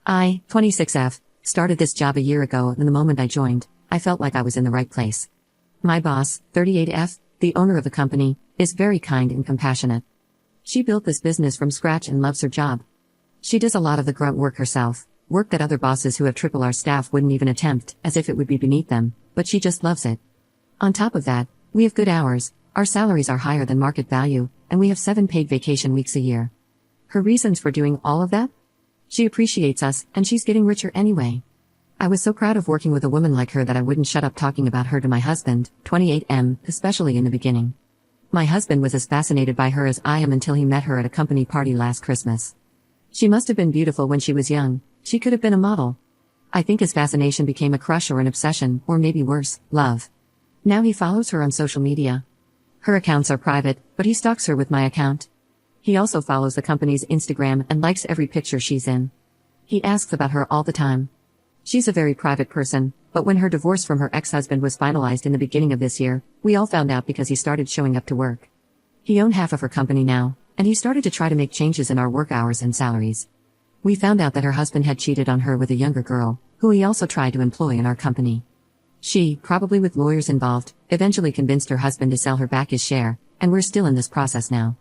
I, 26F, started this job a year ago, and the moment I joined, I felt like I was in the right place. My boss, 38F, the owner of the company, is very kind and compassionate. She built this business from scratch and loves her job. She does a lot of the grunt work herself, work that other bosses who have triple our staff wouldn't even attempt, as if it would be beneath them, but she just loves it. On top of that, we have good hours, our salaries are higher than market value, and we have 7 paid vacation weeks a year. Her reasons for doing all of that? She appreciates us, and she's getting richer anyway. I was so proud of working with a woman like her that I wouldn't shut up talking about her to my husband, 28M, especially in the beginning. My husband was as fascinated by her as I am until he met her at a company party last Christmas. She must have been beautiful when she was young, she could have been a model. I think his fascination became a crush or an obsession, or maybe worse, love. Now he follows her on social media. Her accounts are private, but he stalks her with my account. He also follows the company's Instagram and likes every picture she's in. He asks about her all the time. She's a very private person, but when her divorce from her ex-husband was finalized in the beginning of this year, we all found out because he started showing up to work. He owned half of her company now, and he started to try to make changes in our work hours and salaries. We found out that her husband had cheated on her with a younger girl, who he also tried to employ in our company. She, probably with lawyers involved, eventually convinced her husband to sell her back his share, and we're still in this process now.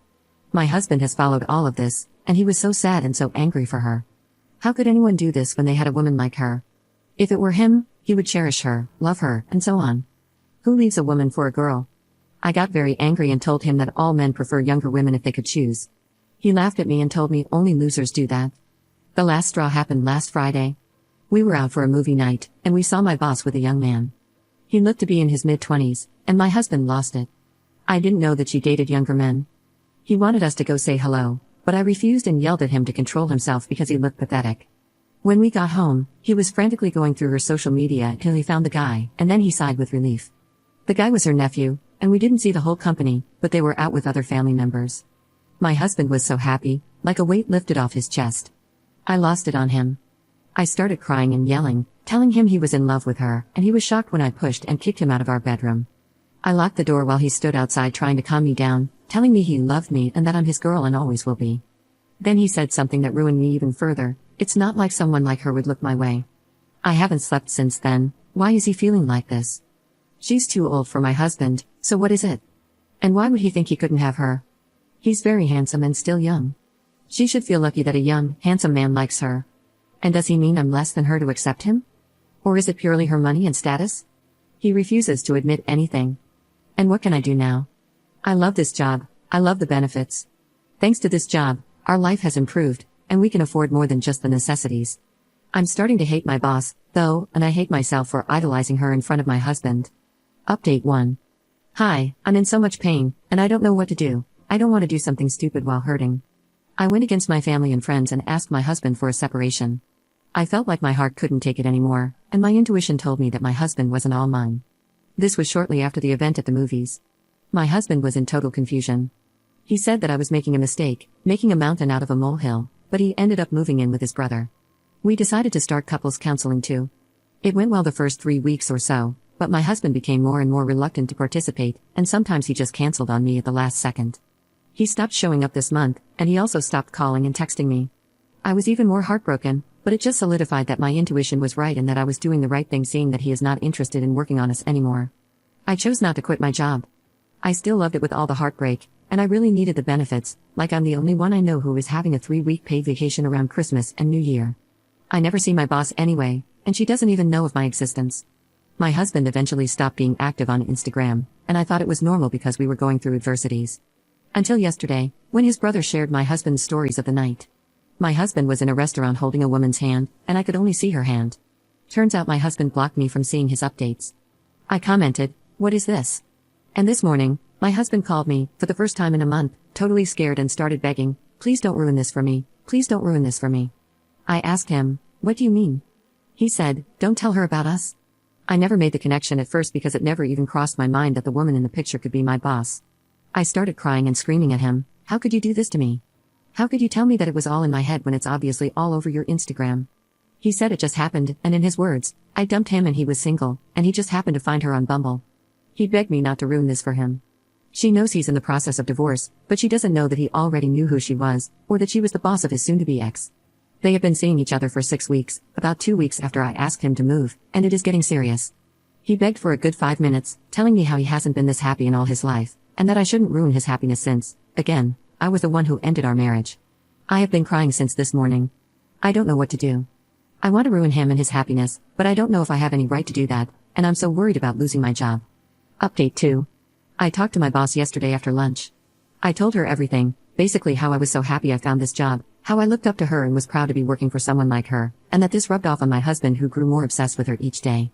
My husband has followed all of this, and he was so sad and so angry for her. How could anyone do this when they had a woman like her? If it were him, he would cherish her, love her, and so on. Who leaves a woman for a girl? I got very angry and told him that all men prefer younger women if they could choose. He laughed at me and told me only losers do that. The last straw happened last Friday. We were out for a movie night, and we saw my boss with a young man. He looked to be in his mid-20s, and my husband lost it. I didn't know that she dated younger men. He wanted us to go say hello, but I refused and yelled at him to control himself because he looked pathetic. When we got home, he was frantically going through her social media until he found the guy, and then he sighed with relief. The guy was her nephew, and we didn't see the whole company, but they were out with other family members. My husband was so happy, like a weight lifted off his chest. I lost it on him. I started crying and yelling, telling him he was in love with her, and he was shocked when I pushed and kicked him out of our bedroom. I locked the door while he stood outside trying to calm me down, telling me he loved me and that I'm his girl and always will be. Then he said something that ruined me even further. It's not like someone like her would look my way. I haven't slept since then. Why is he feeling like this? She's too old for my husband, so what is it? And why would he think he couldn't have her? He's very handsome and still young. She should feel lucky that a young, handsome man likes her. And does he mean I'm less than her to accept him? Or is it purely her money and status? He refuses to admit anything. And what can I do now? I love this job, I love the benefits. Thanks to this job, our life has improved, and we can afford more than just the necessities. I'm starting to hate my boss, though, and I hate myself for idolizing her in front of my husband. Update 1. Hi, I'm in so much pain, and I don't know what to do. I don't want to do something stupid while hurting. I went against my family and friends and asked my husband for a separation. I felt like my heart couldn't take it anymore, and my intuition told me that my husband wasn't all mine. This was shortly after the event at the movies. My husband was in total confusion. He said that I was making a mistake, making a mountain out of a molehill, but he ended up moving in with his brother. We decided to start couples counseling too. It went well the first 3 weeks or so, but my husband became more and more reluctant to participate, and sometimes he just canceled on me at the last second. He stopped showing up this month, and he also stopped calling and texting me. I was even more heartbroken, but it just solidified that my intuition was right and that I was doing the right thing, seeing that he is not interested in working on us anymore. I chose not to quit my job. I still loved it with all the heartbreak, and I really needed the benefits, like I'm the only one I know who is having a 3-week paid vacation around Christmas and New Year. I never see my boss anyway, and she doesn't even know of my existence. My husband eventually stopped being active on Instagram, and I thought it was normal because we were going through adversities. Until yesterday, when his brother shared my husband's stories of the night. My husband was in a restaurant holding a woman's hand, and I could only see her hand. Turns out my husband blocked me from seeing his updates. I commented, "What is this?" And this morning, my husband called me, for the first time in a month, totally scared and started begging, "Please don't ruin this for me, please don't ruin this for me." I asked him, "What do you mean?" He said, "Don't tell her about us." I never made the connection at first because it never even crossed my mind that the woman in the picture could be my boss. I started crying and screaming at him, "How could you do this to me? How could you tell me that it was all in my head when it's obviously all over your Instagram?" He said it just happened, and in his words, I dumped him and he was single, and he just happened to find her on Bumble. He begged me not to ruin this for him. She knows he's in the process of divorce, but she doesn't know that he already knew who she was, or that she was the boss of his soon-to-be ex. They have been seeing each other for 6 weeks, about 2 weeks after I asked him to move, and it is getting serious. He begged for a good 5 minutes, telling me how he hasn't been this happy in all his life, and that I shouldn't ruin his happiness since, again, I was the one who ended our marriage. I have been crying since this morning. I don't know what to do. I want to ruin him and his happiness, but I don't know if I have any right to do that, and I'm so worried about losing my job. Update 2. I talked to my boss yesterday after lunch. I told her everything, basically how I was so happy I found this job, how I looked up to her and was proud to be working for someone like her, and that this rubbed off on my husband who grew more obsessed with her each day.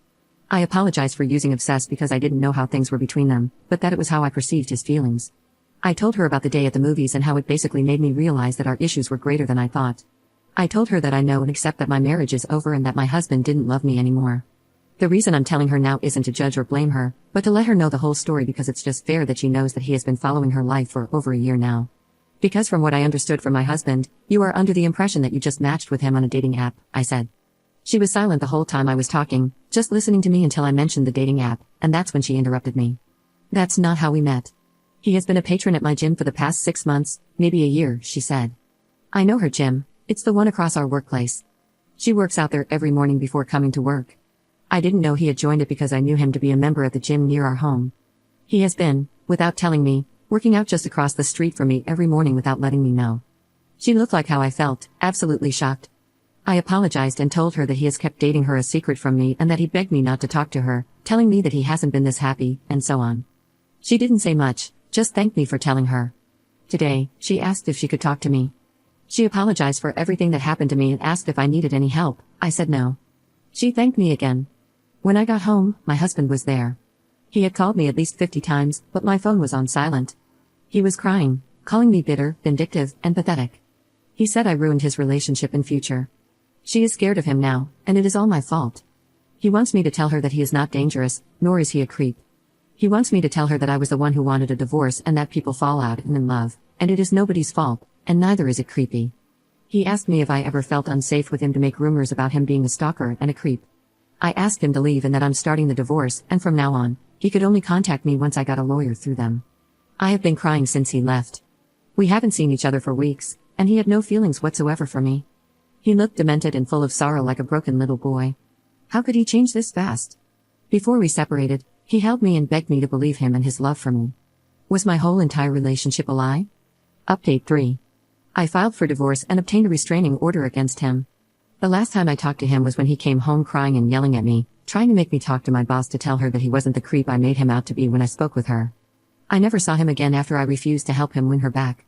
I apologized for using obsessed because I didn't know how things were between them, but that it was how I perceived his feelings. I told her about the day at the movies and how it basically made me realize that our issues were greater than I thought. I told her that I know and accept that my marriage is over and that my husband didn't love me anymore. The reason I'm telling her now isn't to judge or blame her, but to let her know the whole story because it's just fair that she knows that he has been following her life for over a year now. Because from what I understood from my husband, you are under the impression that you just matched with him on a dating app, I said. She was silent the whole time I was talking, just listening to me until I mentioned the dating app, and that's when she interrupted me. That's not how we met. He has been a patron at my gym for the past 6 months, maybe a year, she said. I know her gym, it's the one across our workplace. She works out there every morning before coming to work. I didn't know he had joined it because I knew him to be a member at the gym near our home. He has been, without telling me, working out just across the street from me every morning without letting me know. She looked like how I felt, absolutely shocked. I apologized and told her that he has kept dating her a secret from me and that he begged me not to talk to her, telling me that he hasn't been this happy, and so on. She didn't say much, just thanked me for telling her. Today, she asked if she could talk to me. She apologized for everything that happened to me and asked if I needed any help. I said no. She thanked me again. When I got home, my husband was there. He had called me at least 50 times, but my phone was on silent. He was crying, calling me bitter, vindictive, and pathetic. He said I ruined his relationship and future. She is scared of him now, and it is all my fault. He wants me to tell her that he is not dangerous, nor is he a creep. He wants me to tell her that I was the one who wanted a divorce and that people fall out and in love, and it is nobody's fault, and neither is it creepy. He asked me if I ever felt unsafe with him to make rumors about him being a stalker and a creep. I asked him to leave and that I'm starting the divorce, and from now on, he could only contact me once I got a lawyer through them. I have been crying since he left. We haven't seen each other for weeks, and he had no feelings whatsoever for me. He looked demented and full of sorrow like a broken little boy. How could he change this fast? Before we separated, he held me and begged me to believe him and his love for me. Was my whole entire relationship a lie? Update 3. I filed for divorce and obtained a restraining order against him. The last time I talked to him was when he came home crying and yelling at me, trying to make me talk to my boss to tell her that he wasn't the creep I made him out to be when I spoke with her. I never saw him again after I refused to help him win her back.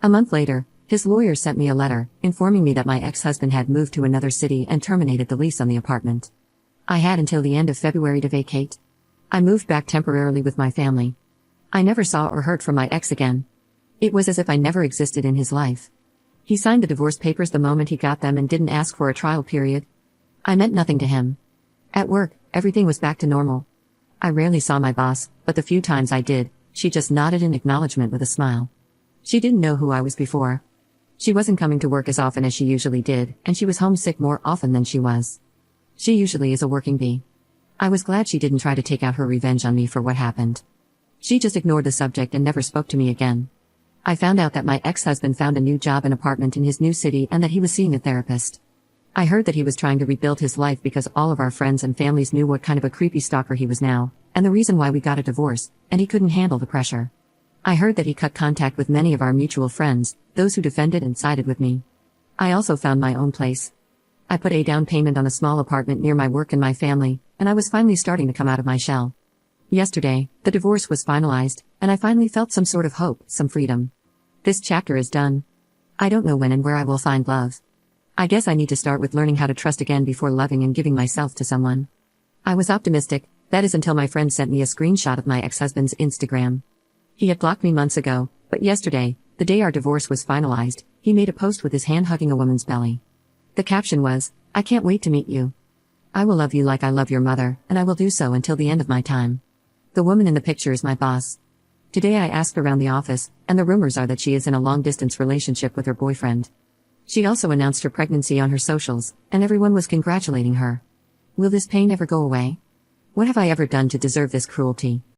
A month later, his lawyer sent me a letter, informing me that my ex-husband had moved to another city and terminated the lease on the apartment. I had until the end of February to vacate. I moved back temporarily with my family. I never saw or heard from my ex again. It was as if I never existed in his life. He signed the divorce papers the moment he got them and didn't ask for a trial period. I meant nothing to him. At work, everything was back to normal. I rarely saw my boss, but the few times I did, she just nodded in acknowledgement with a smile. She didn't know who I was before. She wasn't coming to work as often as she usually did, and she was homesick more often than she was. She usually is a working bee. I was glad she didn't try to take out her revenge on me for what happened. She just ignored the subject and never spoke to me again. I found out that my ex-husband found a new job and apartment in his new city and that he was seeing a therapist. I heard that he was trying to rebuild his life because all of our friends and families knew what kind of a creepy stalker he was now, and the reason why we got a divorce, and he couldn't handle the pressure. I heard that he cut contact with many of our mutual friends, those who defended and sided with me. I also found my own place. I put a down payment on a small apartment near my work and my family, and I was finally starting to come out of my shell. Yesterday, the divorce was finalized, and I finally felt some sort of hope, some freedom. This chapter is done. I don't know when and where I will find love. I guess I need to start with learning how to trust again before loving and giving myself to someone. I was optimistic, that is until my friend sent me a screenshot of my ex-husband's Instagram. He had blocked me months ago, but yesterday, the day our divorce was finalized, he made a post with his hand hugging a woman's belly. The caption was, "I can't wait to meet you. I will love you like I love your mother, and I will do so until the end of my time." The woman in the picture is my boss. Today I asked around the office, and the rumors are that she is in a long-distance relationship with her boyfriend. She also announced her pregnancy on her socials, and everyone was congratulating her. Will this pain ever go away? What have I ever done to deserve this cruelty?